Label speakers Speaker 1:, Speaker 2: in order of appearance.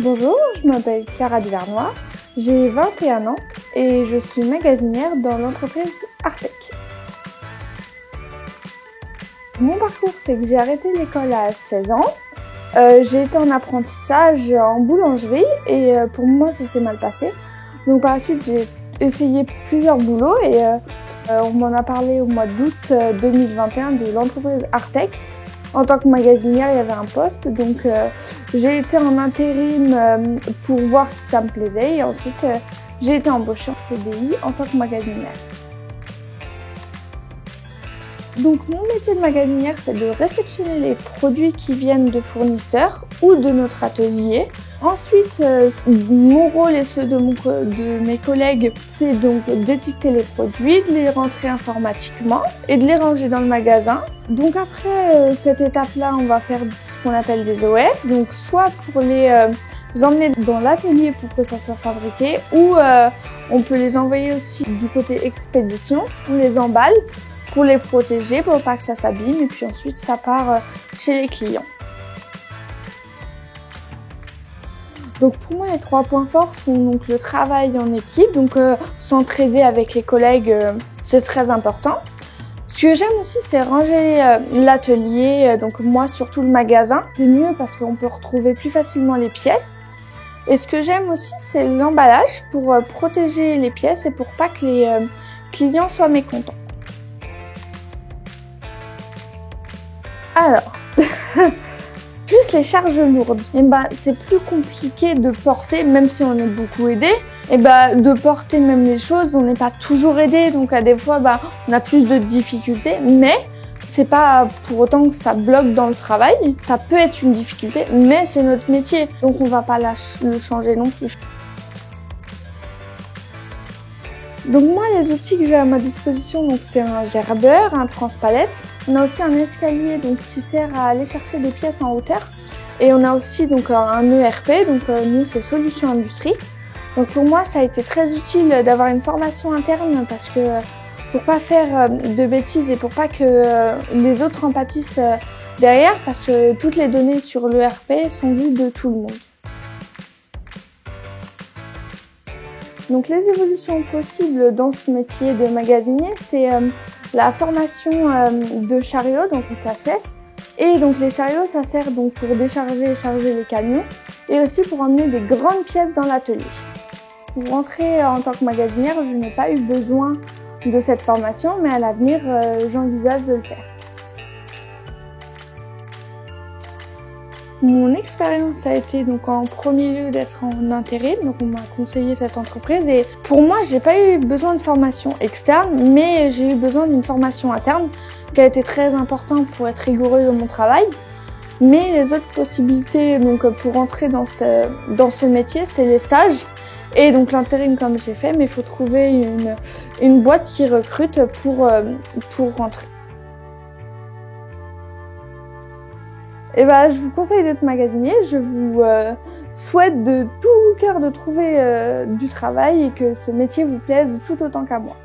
Speaker 1: Bonjour, je m'appelle Clara Duvernois, j'ai 21 ans et je suis magasinière dans l'entreprise Artec. Mon parcours, c'est que j'ai arrêté l'école à 16 ans. J'ai été en apprentissage en boulangerie et pour moi ça s'est mal passé. Donc par la suite j'ai essayé plusieurs boulots et on m'en a parlé au mois d'août 2021 de l'entreprise Artec. En tant que magasinière, il y avait un poste, donc j'ai été en intérim pour voir si ça me plaisait et ensuite j'ai été embauchée en CDI en tant que magasinière. Donc mon métier de magasinière, c'est de réceptionner les produits qui viennent de fournisseurs ou de notre atelier. Ensuite, mon rôle et ceux de mes collègues, c'est donc d'étiqueter les produits, de les rentrer informatiquement et de les ranger dans le magasin. Donc après cette étape-là, on va faire ce qu'on appelle des OF, donc soit pour les emmener dans l'atelier pour que ça soit fabriqué, ou on peut les envoyer aussi du côté expédition, on les emballe pour les protéger, pour pas que ça s'abîme, et puis ensuite ça part chez les clients. Donc pour moi, les 3 points forts sont donc le travail en équipe, donc s'entraider avec les collègues, c'est très important. Ce que j'aime aussi, c'est ranger l'atelier, donc moi surtout le magasin. C'est mieux parce qu'on peut retrouver plus facilement les pièces. Et ce que j'aime aussi, c'est l'emballage pour protéger les pièces et pour pas que les clients soient mécontents. Alors, plus les charges lourdes, c'est plus compliqué de porter, même si on est beaucoup aidé. De porter même les choses, on n'est pas toujours aidé, donc à des fois on a plus de difficultés, mais c'est pas pour autant que ça bloque dans le travail. Ça peut être une difficulté, mais c'est notre métier, donc on va pas le changer non plus. Donc moi, les outils que j'ai à ma disposition, donc c'est un gerbeur, un transpalette. On a aussi un escalier donc qui sert à aller chercher des pièces en hauteur. Et on a aussi donc un ERP, donc nous c'est Solutions Industrie. Donc pour moi, ça a été très utile d'avoir une formation interne parce que pour pas faire de bêtises et pour pas que les autres en pâtissent derrière, parce que toutes les données sur l'ERP sont vues de tout le monde. Donc les évolutions possibles dans ce métier de magasinier, c'est la formation de chariot, donc KCS. Et donc les chariots, ça sert donc pour décharger et charger les camions et aussi pour emmener des grandes pièces dans l'atelier. Pour rentrer en tant que magasinière, je n'ai pas eu besoin de cette formation, mais à l'avenir, j'envisage de le faire. Mon expérience a été donc en premier lieu d'être en intérim, donc on m'a conseillé cette entreprise et pour moi j'ai pas eu besoin de formation externe, mais j'ai eu besoin d'une formation interne qui a été très importante pour être rigoureuse dans mon travail. Mais les autres possibilités donc pour entrer dans ce métier, c'est les stages et donc l'intérim comme j'ai fait, mais il faut trouver une boîte qui recrute pour rentrer. Je vous conseille d'être magasinier, je vous souhaite de tout cœur de trouver du travail et que ce métier vous plaise tout autant qu'à moi.